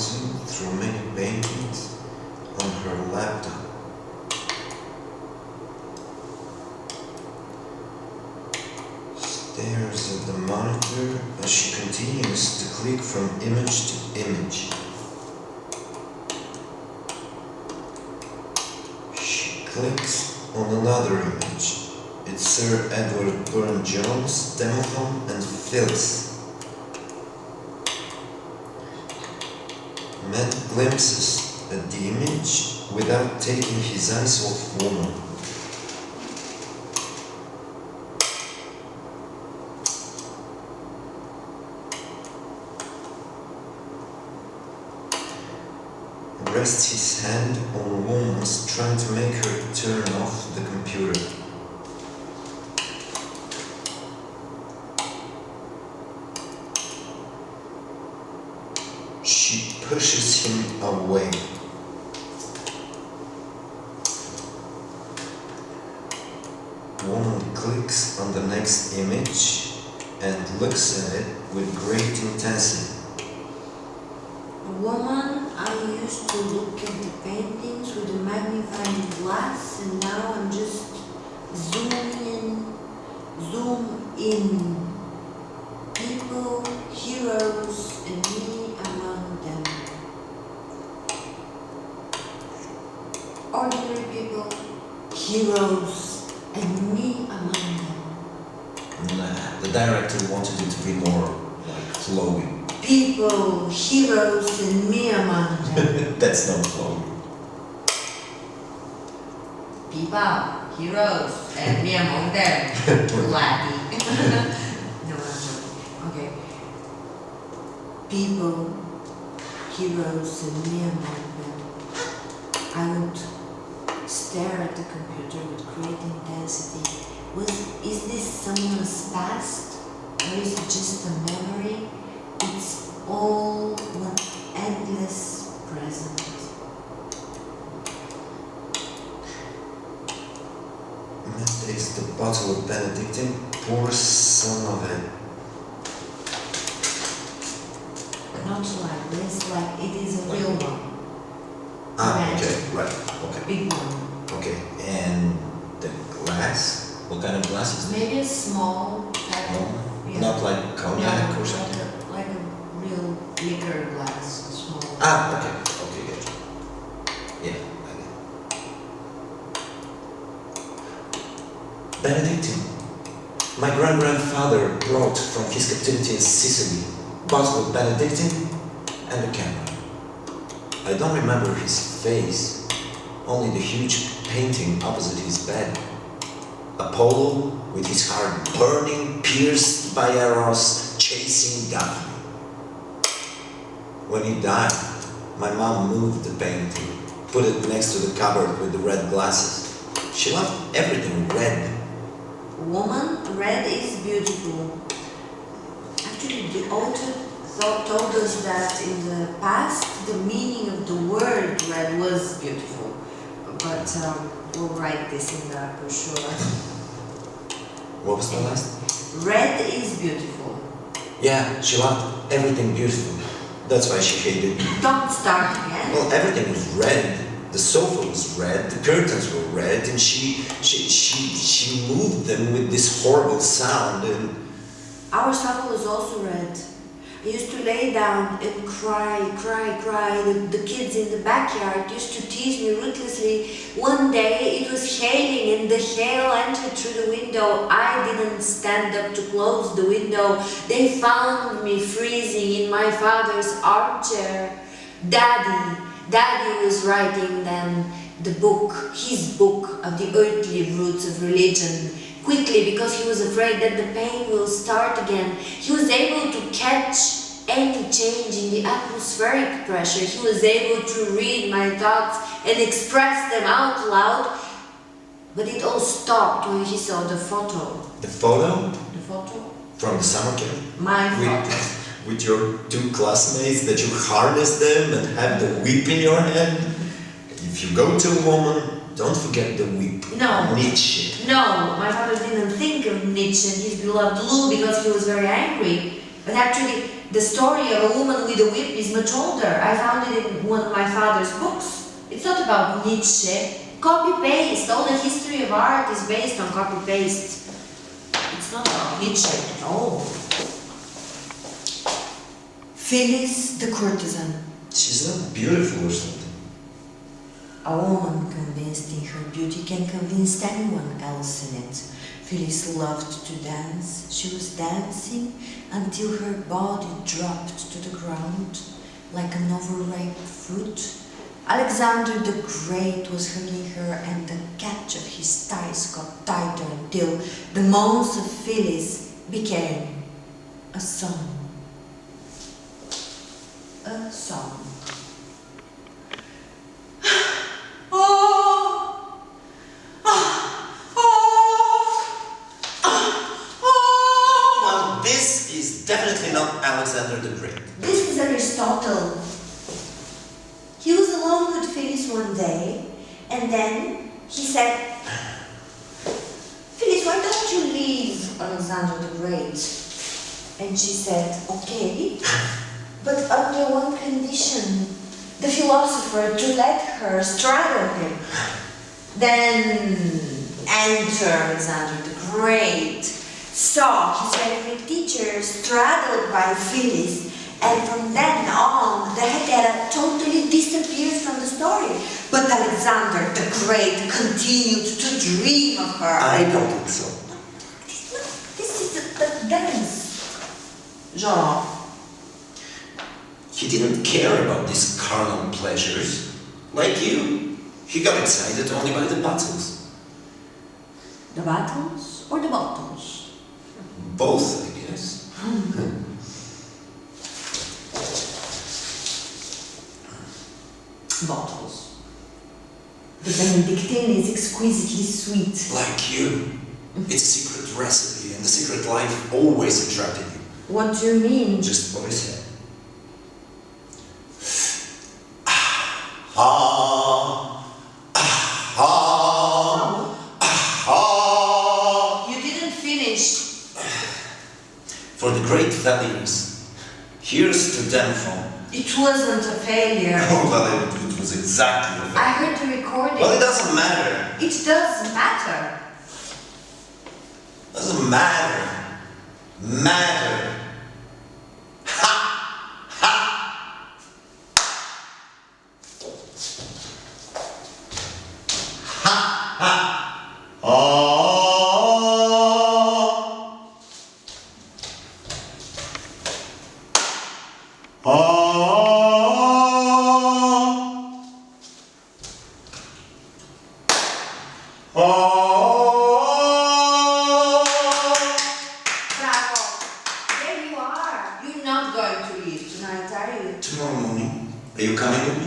browsing through many paintings on her laptop. Stares at the monitor as she continues to click from image to image. She clicks on another image. It's Sir Edward Burne-Jones' demo home and Phyllis. Matt glimpses at the image without taking his eyes off woman. Rests his hand on woman's, trying to make her turn off the computer. She pushes him away. Woman clicks on the next image and looks at it with great intensity. Woman, I used to look at the paintings with a magnifying glass, and now I'm just zoom in. People, heroes, and me among them. Ordinary people, heroes, and me among them. Nah, the director wanted it to be more like flowing. People, heroes, and me among them. That's not flowing. People, heroes, and me among them. Laddie. No, I'm joking. Okay. People, heroes, and me among them. I would stare at the computer with great intensity. Is this someone's past? Or is it just a memory? It's all one endless present. Matt takes the bottle of Benedictine, pours some of it. Not like this, like it is a real one. Ah, Red. okay, right, okay. Big one. Okay, and the glass? What kind of glass is it? Maybe a small No, kettle. Yeah. not like cognac or something? Like a real liquor glass, small. Ah, okay, good. Yeah, I get it. Benedictine. My grand-grandfather brought from his captivity in Sicily, bottle of Benedictine and a camera. I don't remember his face, only the huge painting opposite his bed. Apollo with his heart burning, pierced by arrows, chasing Daphne. When he died, my mom moved the painting, put it next to the cupboard with the red glasses. She loved everything red. Woman, red is beautiful. Actually, the author told us that in the past, the meaning of the word red was beautiful. But we'll write this in the brochure. What was the last? Red is beautiful. Yeah, she loved everything beautiful. That's why she hated me. Don't start again. Well, everything was red. The sofa was red, the curtains were red, and she moved them with this horrible sound, and Our sofa was also red. I used to lay down and cry. The kids in the backyard used to tease me ruthlessly. One day it was hailing and the hail entered through the window. I didn't stand up to close the window. They found me freezing in my father's armchair. Daddy was writing then the book, his book of the earthly roots of religion. Quickly, because he was afraid that the pain will start again. He was able to catch any change in the atmospheric pressure. He was able to read my thoughts and express them out loud. But it all stopped when he saw the photo. the photo The photo? from the summer camp My photo. with your two classmates that you harness them and have the whip in your hand. If you go to a woman, don't forget the whip. No. Nietzsche. No, my father didn't think of Nietzsche and his beloved Lou because he was very angry. But actually, the story of a woman with a whip is much older. I found it in one of my father's books. It's not about Nietzsche. Copy-paste. All the history of art is based on copy-paste. It's not about Nietzsche at all. Phyllis the courtesan. She's not beautiful or something. A woman convinced in her beauty can convince anyone else in it. Phyllis loved to dance. She was dancing until her body dropped to the ground like an overripe fruit. Alexander the Great was hugging her, and the catch of his thighs got tighter until the moans of Phyllis became a song. A song. Well, this is definitely not Alexander the Great. This is Aristotle. He was alone with Phyllis one day, and then he said, Phyllis, why don't you leave Alexander the Great? And she said, okay, but under one condition, the philosopher to let her straddle him. Then enter Alexander the Great, saw his favorite teacher straddled by Phyllis, and from then on, the Hetaira totally disappeared from the story. But Alexander the Great continued to dream of her. I don't think so. This is the dance genre. He didn't care about these carnal pleasures. Like you. He got excited only by the battles. The battles or the bottles? Both, I guess. Bottles. The Benedictine is exquisitely sweet. Like you. It's a secret recipe, and the secret life always attracted you. What do you mean? Just what I said. Ah, ah, ah. You didn't finish. For the great values, here's to them from. It wasn't a failure. Oh, well, it was exactly the I heard the recording. Well, it doesn't matter. It does matter. Doesn't matter. Matter. Ha! Ha! Ha! Ha! Oh! Oh! Tomorrow morning, are you coming with me?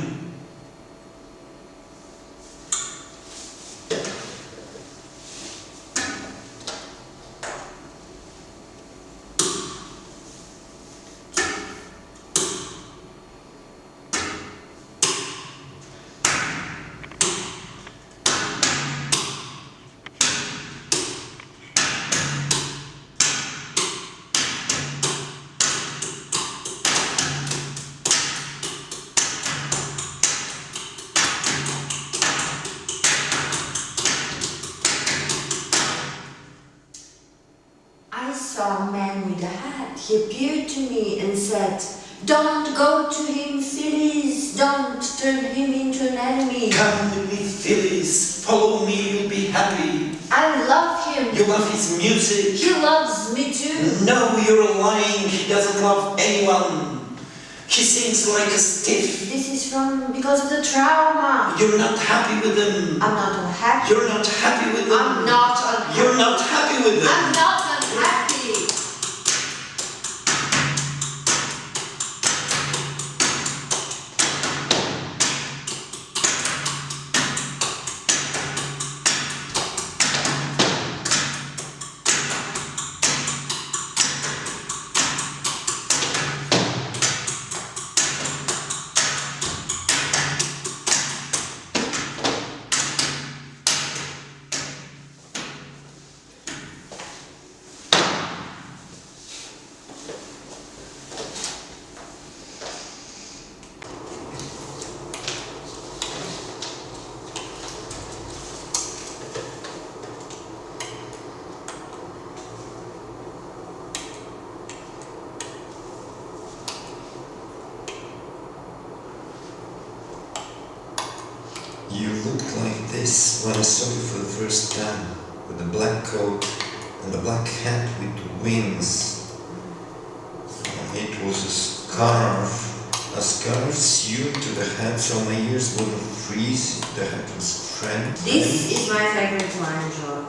I saw a man with a hat. He appeared to me and said, "Don't go to him, Phyllis. Don't turn him into an enemy." Come with me, Phyllis. Follow me, you'll be happy. I love him. You love his music. He loves me too. No, you're lying. He doesn't love anyone. He sings like a stiff. This is because of the trauma. You're not happy with him. I'm not unhappy. You're not happy with him. I'm not unhappy. You're not happy with him. I'm not unhappy. is when I saw you for the first time, with the black coat and the black hat with wings. It was a scarf sewed to the hat so my ears wouldn't freeze. The hat was French. This is my favorite line, Joe.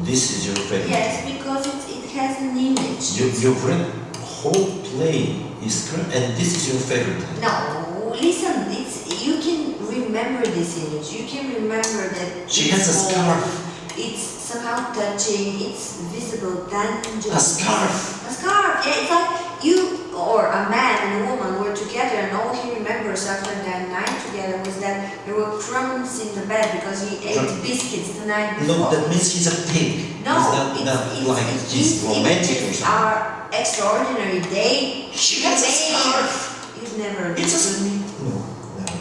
This is your favorite? Yes, because it has an image. You've read whole play, and this is your favorite? No, listen, you can remember this image. You can remember that she has a scarf. It's somehow touching, it's visible, tangible. A scarf. A scarf, yeah, it's like you or a man and a woman were together and all he remembers after that night together was that there were crumbs in the bed because he ate biscuits the night before. No, that means he's a pig. No, it's like he's romantic or something. Our extraordinary day. She has a scarf. You've never It's a understood me. No, never.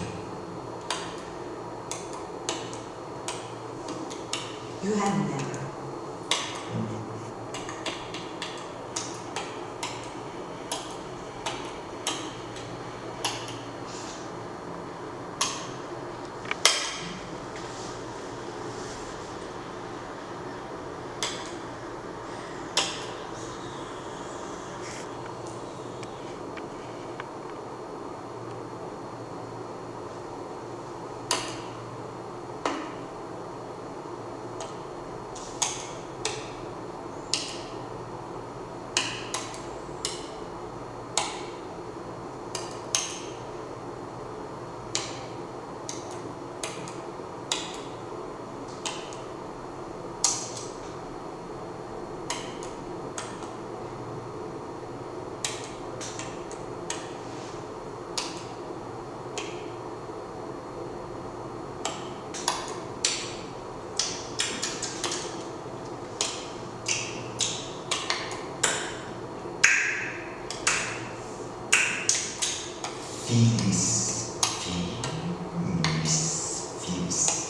You have never.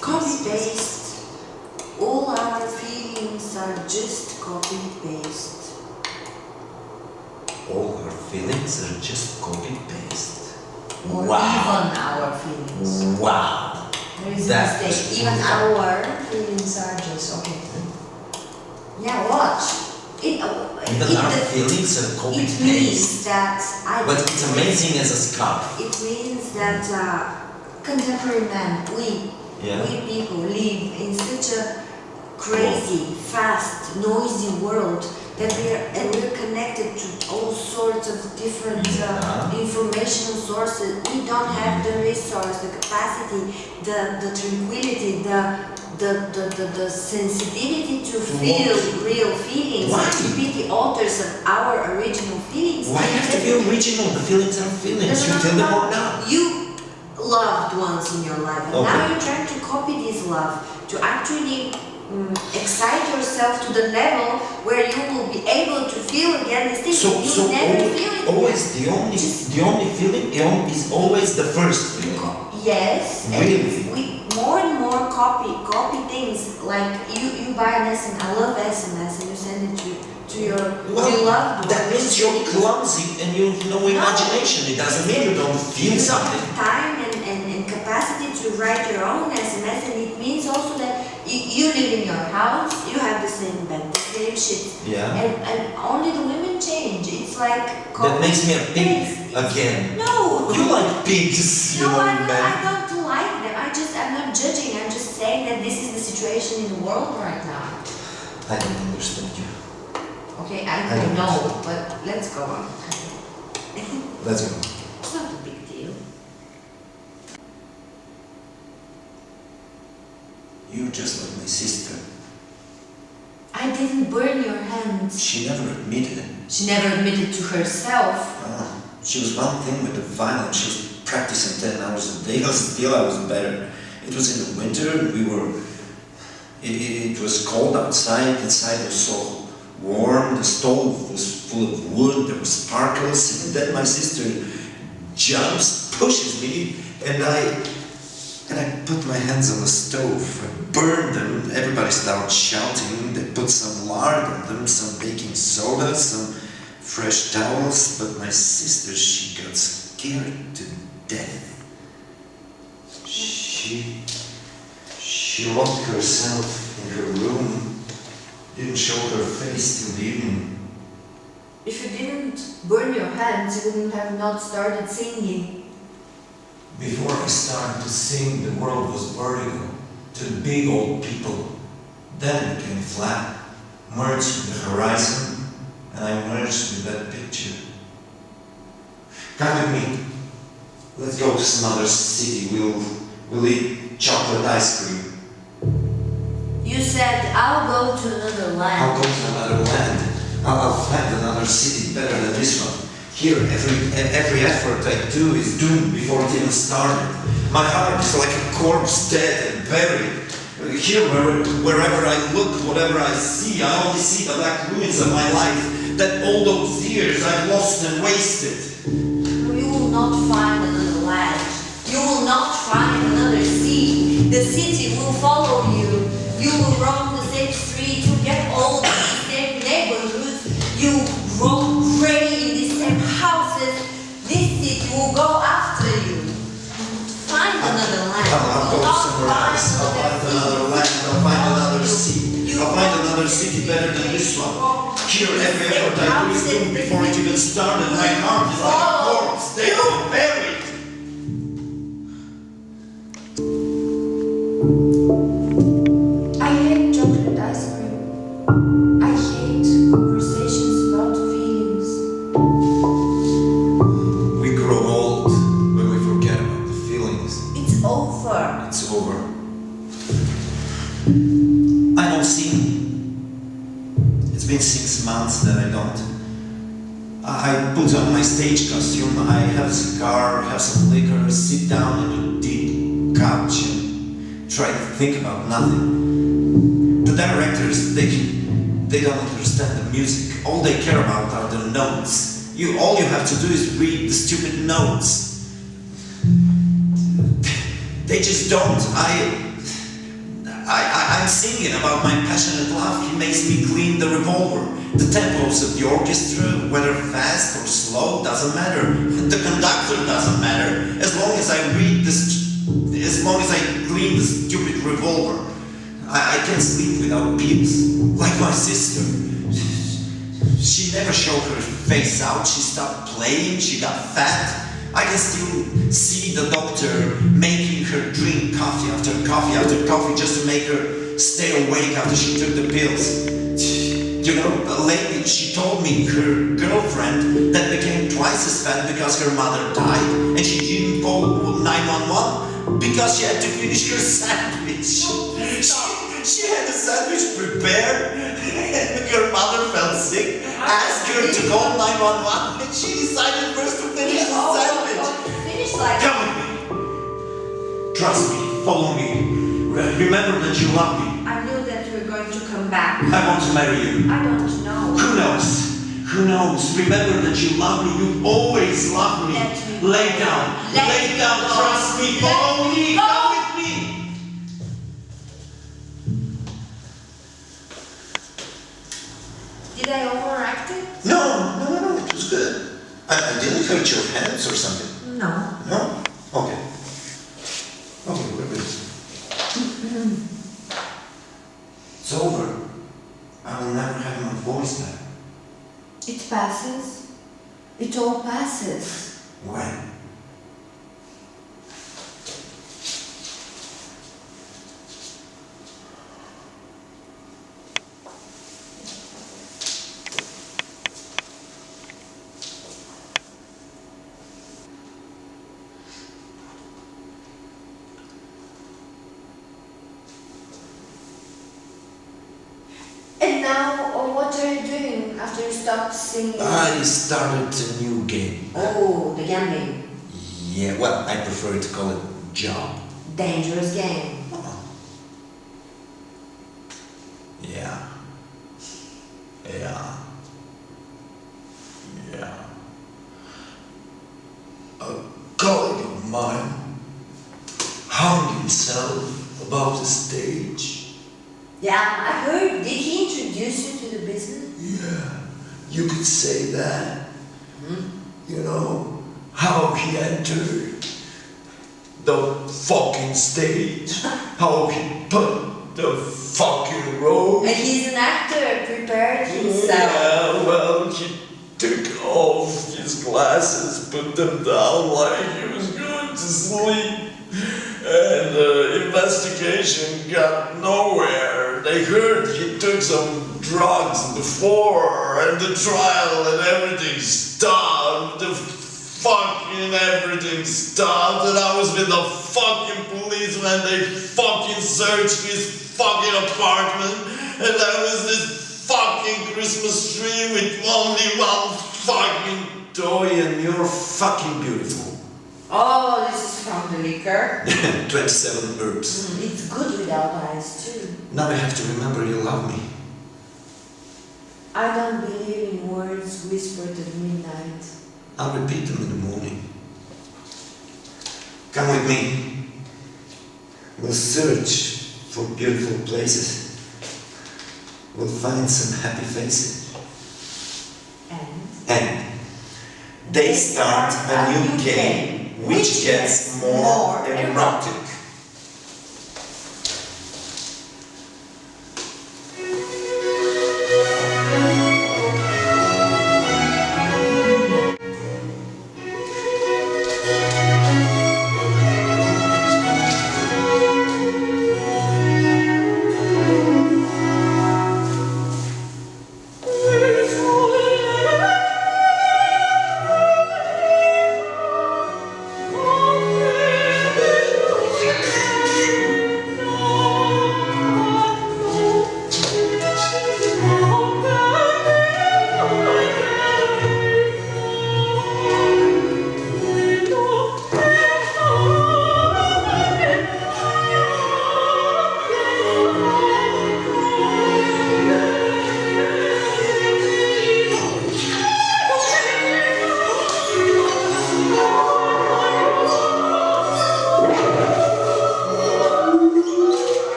Copy-paste. All our feelings are just copy-paste. All our feelings are just copy-paste. Or Wow. even our feelings. Wow. There is That a mistake. was Even beautiful. our feelings are just okay. Yeah, watch. Even our feelings are It copy-paste. means that But it's amazing as a scarf. It means that contemporary man, we people live in such a crazy, fast, noisy world that we're connected to all sorts of different information sources. We don't have the resource, the capacity, the tranquility, the sensitivity to feel real feelings, Why? to be the authors of our original feelings. Why have to be original? The feelings are feelings. You tell them all now. You loved once in your life, and Okay. now you're trying to copy this love, to actually excite yourself to the level where you will be able to feel again these things. You never feel it. always the only feeling is always the first feeling. Yes, Really? and we more and more copy things. Like you buy an SMS. I love SMS, and you send it to your loved one. That means you're clumsy and you have no imagination. It doesn't mean you don't feel You don't something. have time and capacity to write your own SMS, and it means also that you live in your house, you have the same bed, the same shit. Yeah. And only the women change. It's like That makes me a pig It's- again. No. You like pigs, you No, know, I man. don't like them. I'm not judging. I'm just saying that this is the situation in the world right now. I don't understand you. Okay, I I don't know, but let's go on. Let's go. It's not a big deal. You're just like my sister. I didn't burn your hands. She never admitted it. She never admitted to herself. She was one thing with the violence. She was practicing 10 hours a day. Still, I was better. It was in the winter. It was cold outside. Inside was so warm. The stove was full of wood. There were sparkles. And then my sister jumps, pushes me, and I put my hands on the stove. I burned them. Everybody started shouting. They put some lard on them, some baking soda, some fresh towels. But my sister, she got scared to death. She She locked herself in her room, didn't show her face till the evening. If you didn't burn your hands, you wouldn't have not started singing. Before I started to sing, the world was vertical, to big old people. Then it became flat, merged with the horizon, and I merged with that picture. Come with me. Let's go to some other city. We'll eat chocolate ice cream. You said, I'll go to another I'll land. go to another land. I'll find another city better than this one. Here, every effort I do is doomed before it even started. My heart is like a corpse, dead and buried. Here, wherever I look, whatever I see, I only see the black ruins of my life. That all those years I've lost and wasted. You will not find another land. You will not find another sea. The city will follow you. You will roam the same street. You get old in the same neighborhoods. You roam pray in the same houses. This city will go after you. Find another land. I'll go somewhere else. I'll find another land. I'll find another city. I'll find another city better than this one. Here, every effort I do is doomed before it even started. My heart is like a corpse, dead and buried. I hate chocolate ice cream. I hate conversations about feelings. We grow old when we forget about the feelings. It's over. It's over. I don't sing. It's been 6 months that I don't. I put on my stage costume, I have a cigar, have some liquor, sit down on a deep couch and try to think about nothing. The directors, they don't understand the music. All they care about are the notes. All you have to do is read the stupid notes. They just don't. I'm singing about my passionate love. He makes me clean the revolver. The tempos of the orchestra, whether fast or slow, doesn't matter. The conductor doesn't matter. As long as I read as long as I clean the stupid revolver. I can't sleep without pills, like my sister. She never showed her face out. She stopped playing. She got fat. I can still see the doctor making her drink coffee after coffee after coffee just to make her stay awake after she took the pills. You know, a lady, she told me her girlfriend that became twice as fat because her mother died and she didn't call 911 because she had to finish her sandwich. She had a sandwich prepared and her mother felt sick, asked her to call 911 and she decided first to finish the sandwich. Come with me. Trust me, follow me. Remember that you love me. I knew that you were going to come back. I want to marry you. I don't know. Who knows? Who knows? Remember that you love me. You always love me. Lay down. Lay down. Trust me. Follow me. Come with me. Did I overact it? No. It was good. I didn't hurt your hands or something. No. No? Okay. Okay, we're good. It's over. I will never have my voice back. It passes. It all passes. When? And now, what are you doing after you stopped singing? I started a new game. Oh, the gambling. Yeah, well, I prefer to call it job. Dangerous game. Yeah. A colleague of mine hung himself above the stage. Yeah, I heard. Did he introduce you to the business? Yeah, you could say that. You know, how he entered. the fucking stage, how he put the fucking rope. And he's an actor, prepared himself. Yeah, well, he took off his glasses, put them down like he was going to sleep. And the investigation got nowhere. They heard he took some drugs before, and the trial and everything stopped. The fucking everything stopped, and I was with the fucking police when they fucking searched his fucking apartment, and there was this fucking Christmas tree with only one fucking toy, and you're fucking beautiful. Oh, this is from the liquor. 27 herbs. It's good without ice too. Now I have to remember you love me. I don't believe in words whispered at midnight. I'll repeat them in the morning. Come with me. We'll search for beautiful places. We'll find some happy faces. And they start a new game which gets more erotic.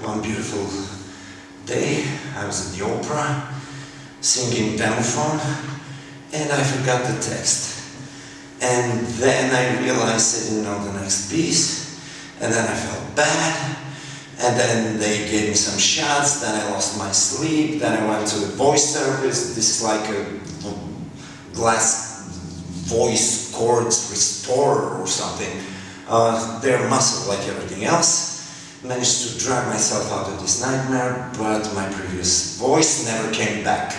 One beautiful day, I was at the opera, singing Demophon, and I forgot the text. And then I realized I didn't know the next piece, and then I felt bad, and then they gave me some shots, then I lost my sleep, then I went to the voice therapist. This is like a glass voice cords restorer or something. They're muscle like everything else. Managed to drag myself out of this nightmare, but my previous voice never came back.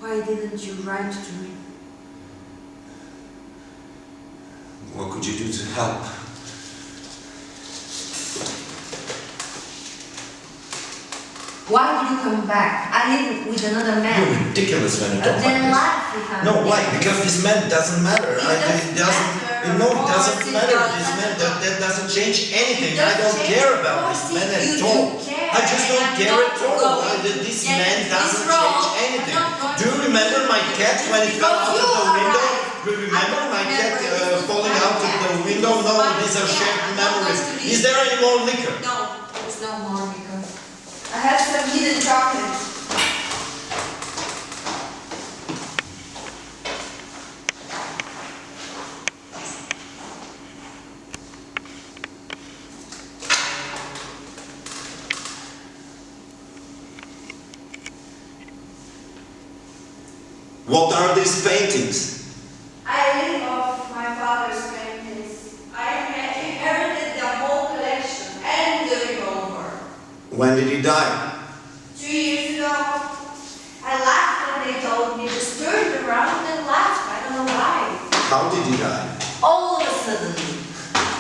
Why didn't you write to me? What could you do to help? Why did you come back? I live with another man. You're ridiculous when you talk Then like life becomes this. No, why? different. Because this man doesn't matter. It doesn't matter. No, it Of doesn't course it matter. does. This man, that doesn't change anything. It I don't doesn't care change. about Of this course man you at do all. care. I just don't I'm care not at all. going- This Yes, man it's doesn't wrong. change I'm anything. not going Do you to- remember my cat when it fell out of Because the you are window? right. Do you remember I my don't cat remember. This is falling my out of cat. the window? This is No, my these are cat. shared I'm not memories. going to leave. Is there any more liquor? No, there's no more because I have some hidden chocolate. What are these paintings? I live off my father's paintings. I inherited the whole collection and the revolver. When did he die? 2 years ago, I laughed when they told me, just turned around and laughed. I don't know why. How did he die? All of a sudden,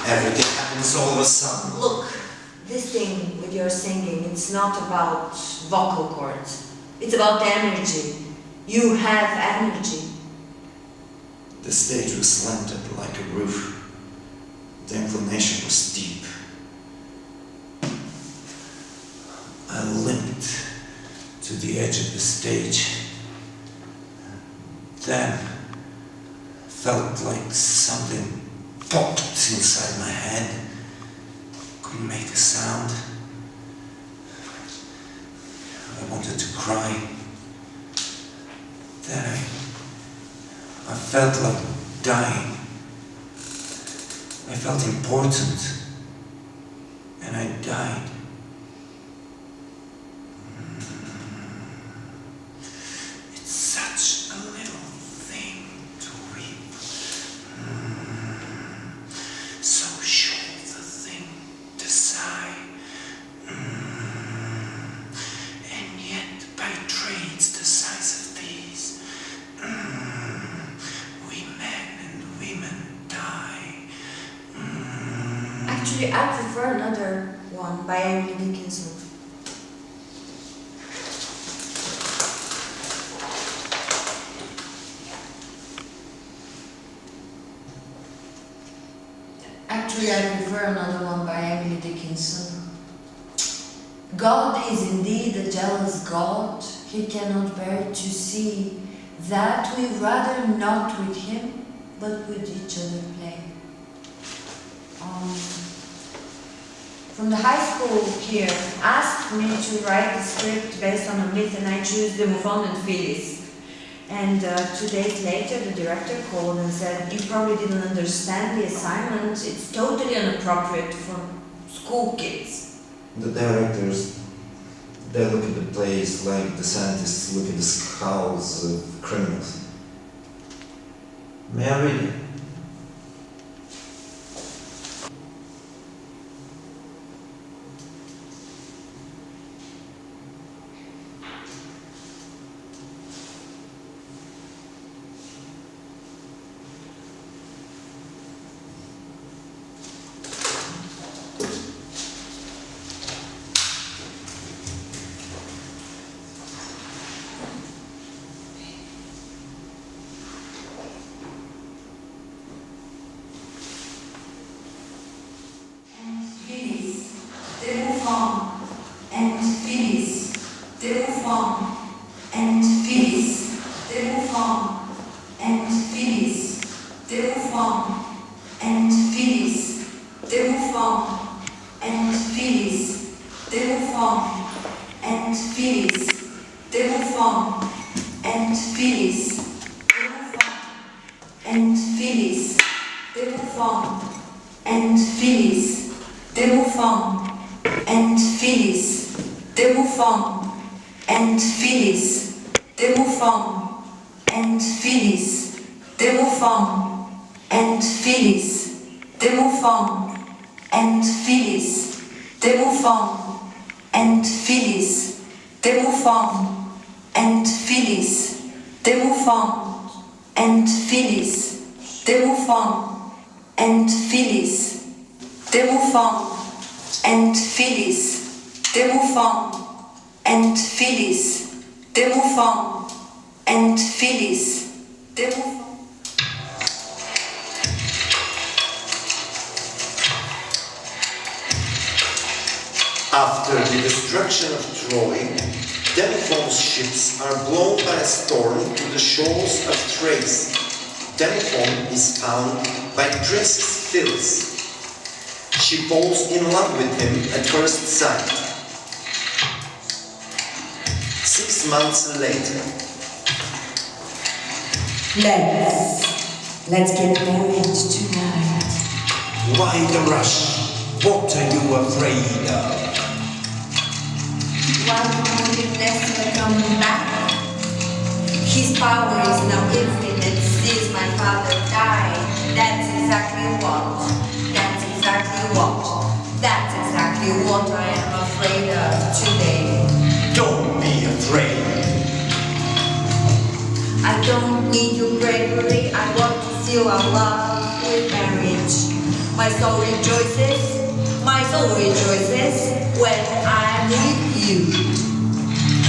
Everything happens all of a sudden. look, this thing with your singing, it's not about vocal cords. It's about energy. You have energy. The stage was slanted like a roof. The inclination was steep. I limped to the edge of the stage. Then felt like something popped inside my head. Couldn't make a sound. I wanted to cry. Then I felt like dying. I felt important. And I died. It's such a little thing to weep. So short the thing to sigh. And yet by trades the size of these, we men and women die. Actually, I prefer another one by Emily Dickinson. Actually, I prefer another one by Emily Dickinson. God is indeed a jealous God. He cannot bear to see that we rather not with him, but with each other play. From the high school here, asked me to write a script based on a myth, and I choose Demophon and Phyllis. And 2 days later, the director called and said, "You probably didn't understand the assignment. It's totally inappropriate for school kids." The directors, they look at the plays like the scientists look at the skulls of criminals. May I read it? And Phyllis, Demophon, and Phyllis, Demophon, and Phyllis, Demophon, and Phyllis, Demophon, and Phyllis, Demophon and Phyllis, Demophon and Phyllis, Demophon and Phyllis, Demophon and Phyllis, Demophon and Phyllis, Demophon and Phyllis, Demophon and Phyllis, Demophon and Phyllis, Demophon and Phyllis, Demophon and Phyllis, Demophon and Phyllis, Demophon and Phyllis, Demophon and Phyllis, Demophon and Phyllis, Demophon and Phyllis, Demophon and Phyllis, Demophon. After the destruction of Troy, Demophon's ships are blown by a storm to the shores of Thrace. Demophon is found by Princess Phyllis. She falls in love with him at first sight. 6 months later. Let's get married tonight. Why the rush? What are you afraid of? One wounded never coming back. His power is now infinite since my father died. That's exactly what. That's exactly what. That's exactly what I am afraid of today. Don't be afraid. I don't need your bravery. I want to seal our love with marriage. My soul rejoices. My soul rejoices when I'm with you.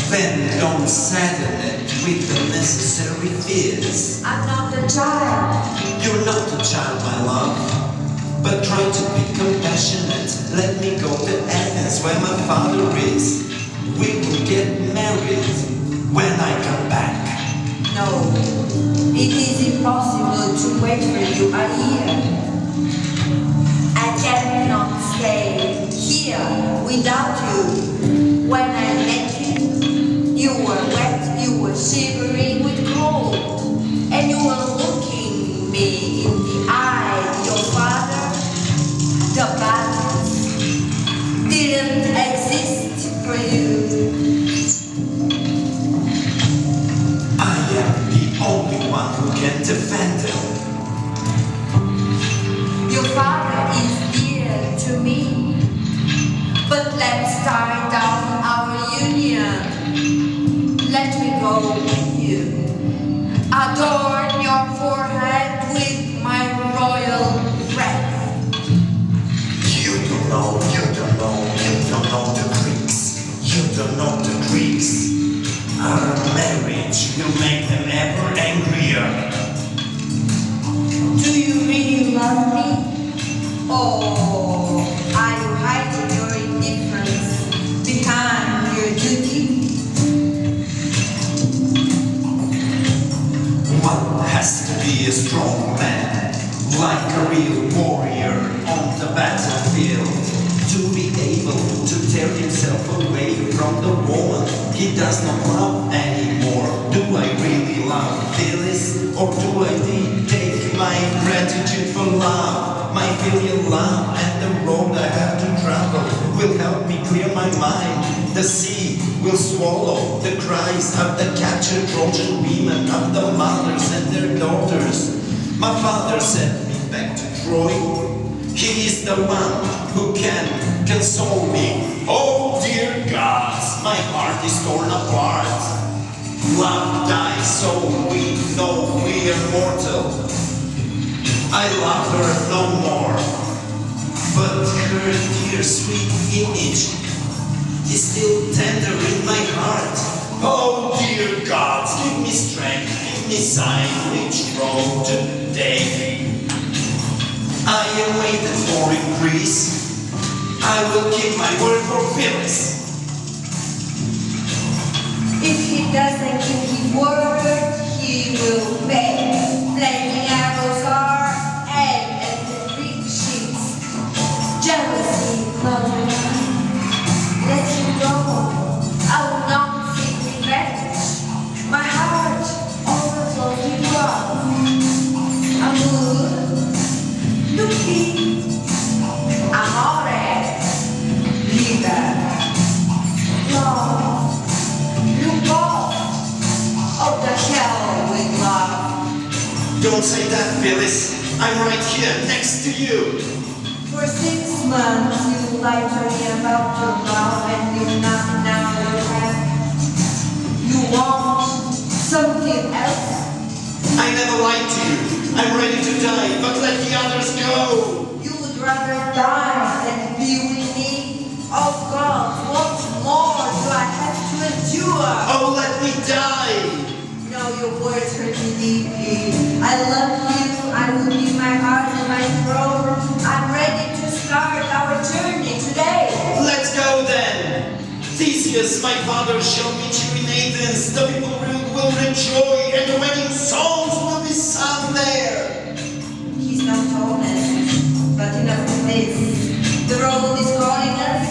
Then don't sadden it with unnecessary fears. I'm not a child. You're not a child, my love. But try to be compassionate. Let me go to Athens where my father is. We will get married when I come back. No, it is impossible to wait for you a year. I cannot stay here without you. When I met you, you were wet, you were shivering with cold, and you were looking me in the eye. Your father, the battles didn't exist for you. I am the only one who can defend them. Your father is dear to me, but let's tie down our union. Let me go with you. Adorn your forehead with my royal breath. You don't know the Greeks. You don't know the Greeks. Our marriage will make them ever angrier. Do you really love me? Or are you hiding your indifference behind your duty? One has to be a strong man, like a real warrior on the battlefield, to be able to tear himself away from the woman he does not love anymore. Do I really love Phyllis, or do I take my gratitude for love? My filial love and the road I have to travel will help me clear my mind. The sea will swallow the cries of the captured Trojan women, of the mothers and their daughters. My father sent me back to Troy. He is the one who can console me. Oh dear gods, my heart is torn apart. Love dies so we know we are mortal. I love her no more, but her dear sweet image is still tender in my heart. Oh dear gods, give me strength, give me sign which road to take. I am waiting for in Greece. I will keep my word for Phyllis. If he doesn't keep his word, he will pay. Flaming arrows are aimed at the Greek ships. Jealousy, clouded mind. Let him go. say that, Phyllis. I'm right here, next to you. For 6 months you lied to me about your love and you now you have. You want something else? I never lied to you. I'm ready to die, but let the others go. You would rather die than be with me? Oh God, what more do I have to endure? Oh, let me die. No, your words hurt me deeply. I love you, I will give my heart and my throat. I'm ready to start our journey today. Let's go then. Theseus, my father, shall meet you in Athens. The people will enjoy, and the wedding songs will be sung there. He's not honest, but enough of this. The road is calling us.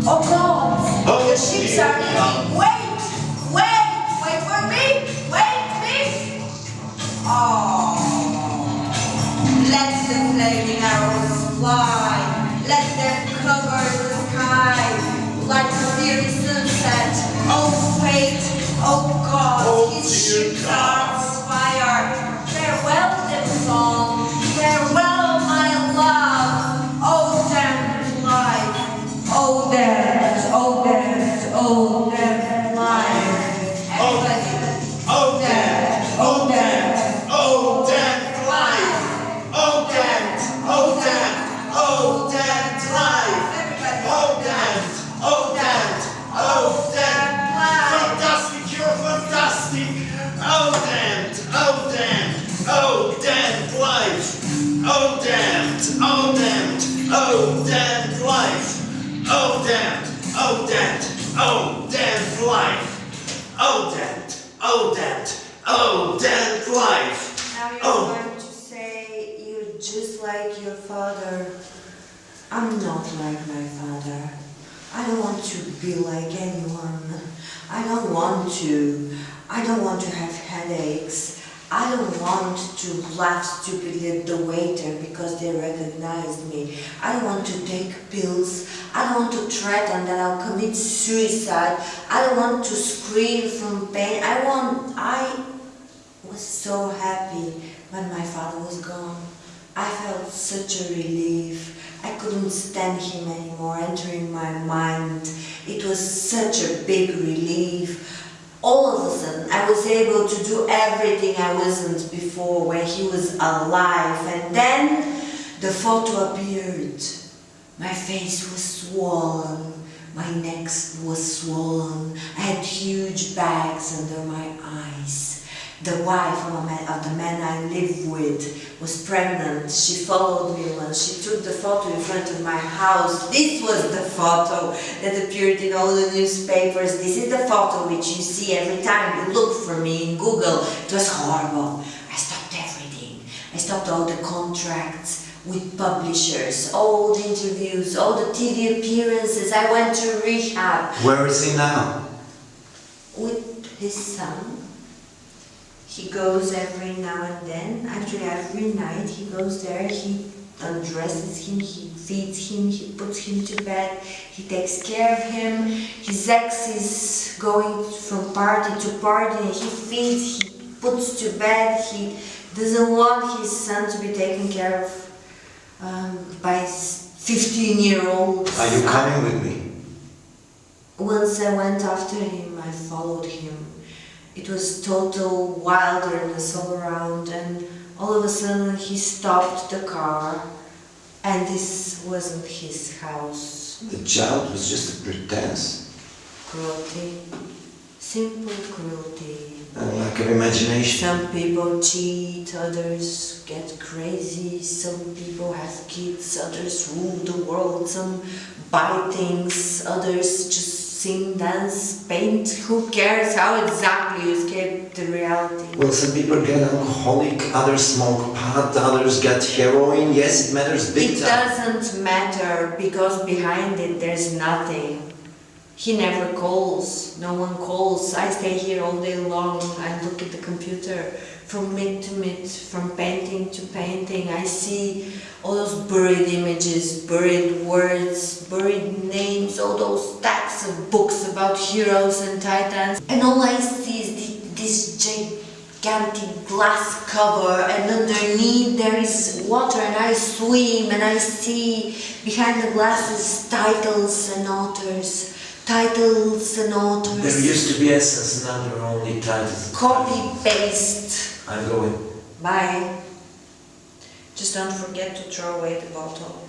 Oh God, Oh, the ships dear are leaving. Wait for me. Oh, let the flaming arrows fly. Let them cover the sky like a fiery sunset. Oh fate, oh God, Oh, his dear ships God. are on fire. Farewell, them song. Farewell, my love. Oh damn life. Oh damn, oh damn, oh damn life. Everybody. Oh, damn. Oh, damn. Oh, damn life. Oh, damn. Oh, damn. Oh, damn life. Everybody. Oh, damn. Oh, damn. Oh, damn. Fantastic, you're fantastic. Oh, damn. Oh, damn. Oh, damn life. Oh, damn. Oh, damn. Oh, damn life. Oh, damn. Oh, damn. Oh, damn life. Oh, damn. Oh, damn. Oh, damn life. Now you're Oh. going to say you're just like your father. I'm not like my father. I don't want to be like anyone. I don't want to have headaches. I don't want to laugh stupidly at the waiter because they recognized me. I don't want to take pills. I don't want to threaten that I'll commit suicide. I don't want to scream from pain. I was so happy when my father was gone. I felt such a relief. I couldn't stand him anymore entering my mind. It was such a big relief. All of a sudden, I was able to do everything I wasn't before when he was alive. And then the photo appeared. My face was swollen. My neck was swollen. I had huge bags under my eyes. The wife of the man I live with was pregnant. She followed me once. She took the photo in front of my house. This was the photo that appeared in all the newspapers. This is the photo which you see every time you look for me in Google. It was horrible. I stopped everything. I stopped all the contracts with publishers, all the interviews, all the TV appearances. I went to rehab. Where is he now? With his son. He goes every now and then, actually every night he goes there, he undresses him, he feeds him, he puts him to bed, he takes care of him. His ex is going from party to party, he feeds, he puts to bed, he doesn't want his son to be taken care of by his 15-year-old Are you coming with me? Once I went after him, I followed him. It was total wilderness all around, and all of a sudden he stopped the car, and this wasn't his house. The child was just a pretense. Cruelty. Simple cruelty. A lack of imagination. Some people cheat, others get crazy, some people have kids, others rule the world, some buy things, others just sing, dance, paint. Who cares how exactly you escape the reality? Well, some people get alcoholic, others smoke pot, others get heroin. Yes, it matters big It time. doesn't matter because behind it there's nothing. He never calls, no one calls. I stay here all day long. I look at the computer from mid to mid, from painting to painting. I see all those buried images, buried words, buried names, all those stacks of books about heroes and titans. And all I see is this gigantic glass cover, and underneath there is water, and I swim and I see behind the glasses titles and authors. Titles and authors. There used to be essence, now there are only titles. Copy paste. I'm going. Bye. Just don't forget to throw away the bottle.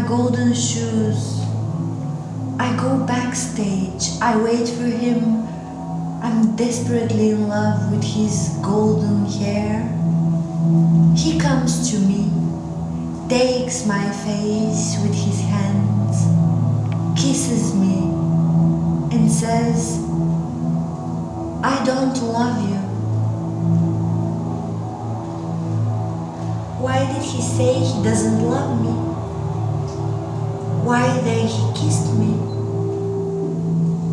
Golden shoes. I go backstage, I wait for him. I'm desperately in love with his golden hair. He comes to me, takes my face with his hands, kisses me, and says, I don't love you. Why did he say he doesn't love me? Why then he kissed me?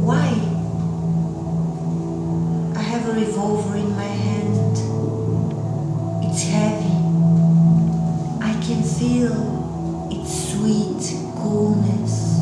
Why? I have a revolver in my hand. It's heavy. I can feel its sweet coolness.